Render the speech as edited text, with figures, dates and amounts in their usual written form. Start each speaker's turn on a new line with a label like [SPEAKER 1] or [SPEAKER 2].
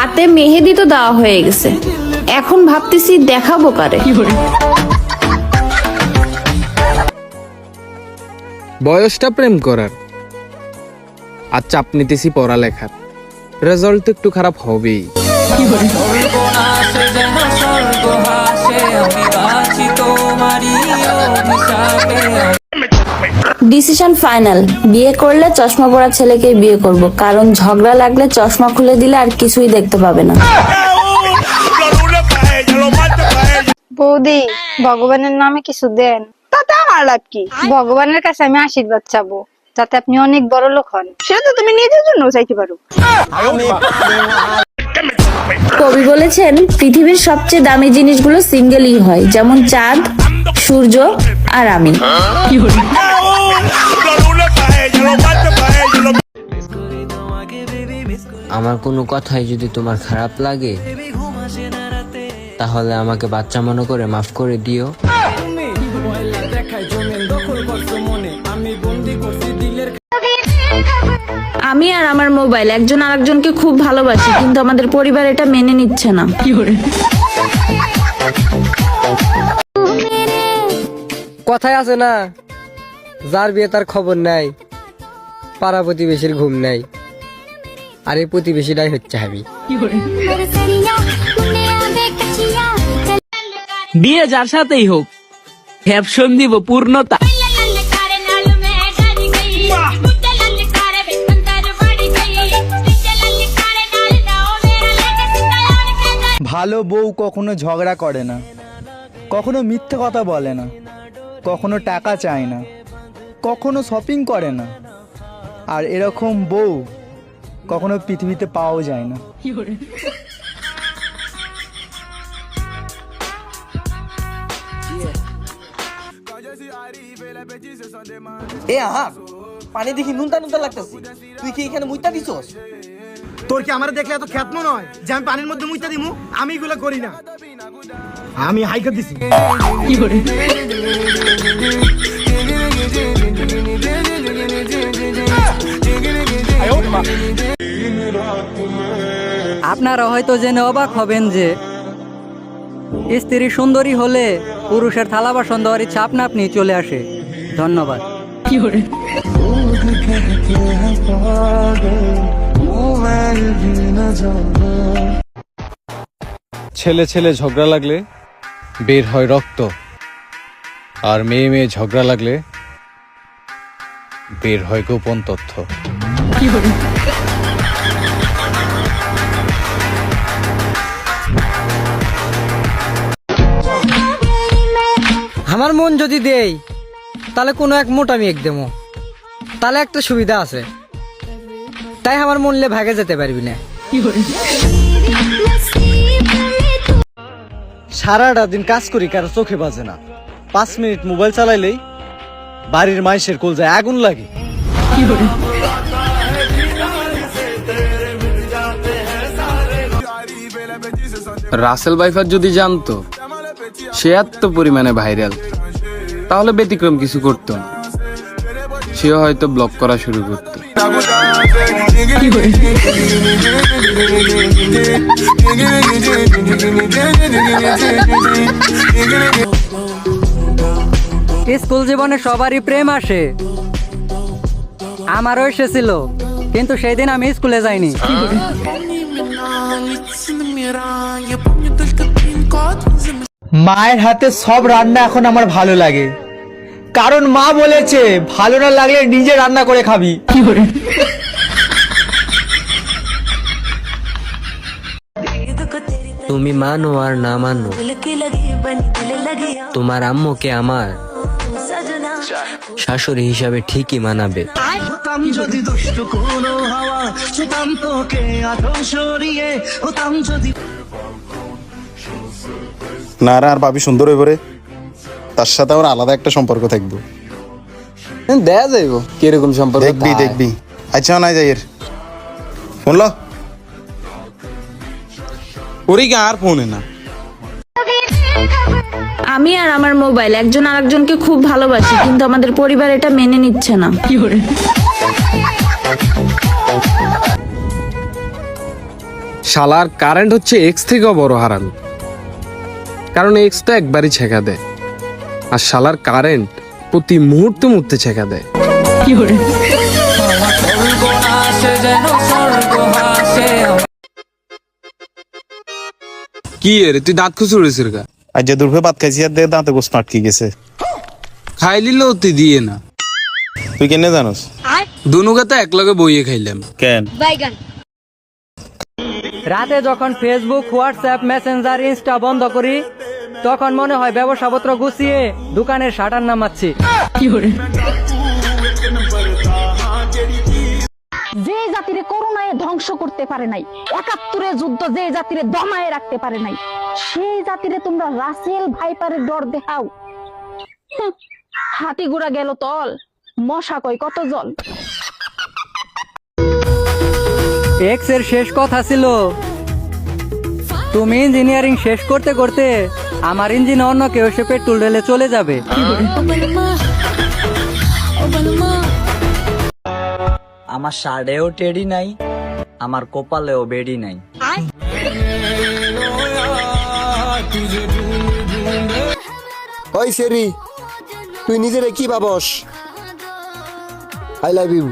[SPEAKER 1] হাতে মেহেদি তো দেওয়া হয়ে গেছে, এখন ভাবতেছি দেখাবো কারে।
[SPEAKER 2] বয়সটা প্রেম করার, আর চাপ নিতেছি পড়ালেখার, রেজাল্ট তো একটু খারাপ হবেই।
[SPEAKER 1] ডিসিশন ফাইনাল, বিয়ে করলে চশমা পরা ছেলেকেই বিয়ে করব, কারণ ঝগড়া লাগলে চশমা খুলে দিলে আর কিছুই দেখতে পাবে না।
[SPEAKER 3] বৌদি, ভগবানের নামে কিছু দেন, তাতে আমার লাভ কি? ভগবানের কাছে আমি আশীর্বাদ চাবো যাতে আপনি অনেক বড় লোক হন, সেটা তো তুমি নিজের জন্য চাইতে পারো।
[SPEAKER 1] কবি বলেছেন পৃথিবীর সবচেয়ে দামি জিনিসগুলো সিঙ্গেলই হয়, যেমন চাঁদ, সূর্য আর আমি।
[SPEAKER 4] আমার কোনো কথাই যদি তোমার খারাপ লাগে তাহলে আমাকে বাচ্চা মনে করে মাফ করে দিও।
[SPEAKER 1] আমি আর আমার মোবাইল একজন আরেকজনকে খুব ভালোবাসি, কিন্তু আমাদের পরিবার এটা মেনে নিচ্ছে না।
[SPEAKER 5] কথায় আছে না, যার বিয়ে তার খবর নাই, পাড়া প্রতিবেশীর ঘুম নাই, আর এই প্রতিবেশীটাই হচ্ছে আমি।
[SPEAKER 6] বিয়ে যার সাথেই হোক, ক্যাপশন দিব পূর্ণতা।
[SPEAKER 7] ভালো বউ কখনো ঝগড়া করে না, কখনো মিথ্যে কথা বলে না, কখনো টাকা চায় না, কখনো শপিং করে না, আর এরকম বউ কখনো পৃথিবীতে পাওয়াও যায় না।
[SPEAKER 8] এ আহা, পানি দেখি নুনতা নুনতা লাগতেছে, তুই কি এখানে মুইতা দিছস?
[SPEAKER 9] তোর কি আমার দেখলে এত খ্যাত মনে হয় যে আমি পানির মধ্যে মুইতা দিমু? আমি এগুলো করি না, আমি হাইকার দিছি।
[SPEAKER 5] আপনারা হয়তো জেনে অবাক হবেন যে স্ত্রী সুন্দরী হলে পুরুষের থালা বাসন দেওয়ার ইচ্ছা আপনা আপনি চলে আসে। ধন্যবাদ।
[SPEAKER 2] ছেলে ছেলে ঝগড়া লাগলে বের হয় রক্ত, আর মেয়ে মেয়ে ঝগড়া লাগলে বের হয় গোপন তথ্য।
[SPEAKER 5] আমার মন যদি দেই তাহলে কোনো এক মোটা মেয়ে দেবো, তাহলে একটা সুবিধা আছে, তাই আমার মনলে ভাগে যেতে পারবি না।
[SPEAKER 7] সারাটা দিন কাজ করি, কারো চোখে বাজে না, 5 মিনিট মোবাইল চালাইলেই বাড়ির মাইশের কলজায় আগুন লাগে।
[SPEAKER 2] রাসেল ভাইফার যদি জানতো সে এত পরিমাণে ভাইরাল, তাহলে ব্যতিক্রম কিছু করতো না, সেও হয়তো ব্লক করা শুরু করতো।
[SPEAKER 5] স্কুল জীবনে সবারই প্রেম আসে, আমারও এসেছিল, কিন্তু সেই দিন আমি স্কুলে যাইনি।
[SPEAKER 7] মায়ের হাতে সব রান্না এখন আমার ভালো লাগে, কারণ মা বলেছে ভালো না লাগলে নিজে রান্না করে খাবি।
[SPEAKER 4] তুমি মানো আর না মানো, তোমার আম্মুকে আমার শাশুড়ি হিসাবে ঠিকই মানাবে।
[SPEAKER 10] না রে, আর ভাবি সুন্দর হইব রে, তার সাথে আমার আলাদা একটা সম্পর্ক থাকবো।
[SPEAKER 2] দেয়া যাইব কিরকম সম্পর্ক,
[SPEAKER 10] দেখবি দেখবি। আচ্ছা নাই যাই এর ফোন ল, ওরে কি আর ফোনে না।
[SPEAKER 1] আমি আর আমার মোবাইল একজন আরেকজনকে খুব ভালোবাসি, কিন্তু আমাদের পরিবার এটা মেনে নিচ্ছে না।
[SPEAKER 2] শালার কারেন্ট হচ্ছে এক্স থেকেও বড় হারামি, কারণ এক্স তো একবারই ছেঁকা দেয়, আর শালার কারেন্ট প্রতি মুহূর্তে মুহূর্তে ছেঁকা দেয়। কি রে তুই দাঁত খুঁজে উড়েছিস গা?
[SPEAKER 10] আর যে দুর্ভে ভাত খাইছি আর দেখে দাঁতে গোস আটকে গেছে।
[SPEAKER 2] খাই লিলেও তুই দিয়ে না,
[SPEAKER 10] তুই কেনে জানোস?
[SPEAKER 2] দুনুকে তো একলগে বইয়ে খাইলাম।
[SPEAKER 10] কেন?
[SPEAKER 5] রাতে যখন ফেসবুক, হোয়াটসঅ্যাপ, মেসেঞ্জার, ইনস্টা বন্ধ করি, তখন মনে হয় ব্যবসাপত্র গুছিয়ে দোকানের শাটার নামাচ্ছি।
[SPEAKER 11] যে জাতিরে করোনায় ধ্বংস করতে পারে নাই, ৭১ যুদ্ধ যে জাতিরে দমায়ে রাখতে পারে নাই, সেই জাতিরে তোমরা রাসেল ভাইপারের ডর দেখাও। হাতি গুড়া গেল তল, মশা কই কত জল।
[SPEAKER 5] এক্স এর শেষ কথা ছিল, তুমি ইঞ্জিনিয়ারিং শেষ করতে করতে আমার ইঞ্জিনে অন্য কেউ এসে পেট্রোল ঢেলে চলে যাবে।
[SPEAKER 8] আমার শার্টেও টেডি নাই, আমার কপালেও বেডি নাই।
[SPEAKER 9] ওই সেরি, তুই নিজেরে কি ভাবস? I love you.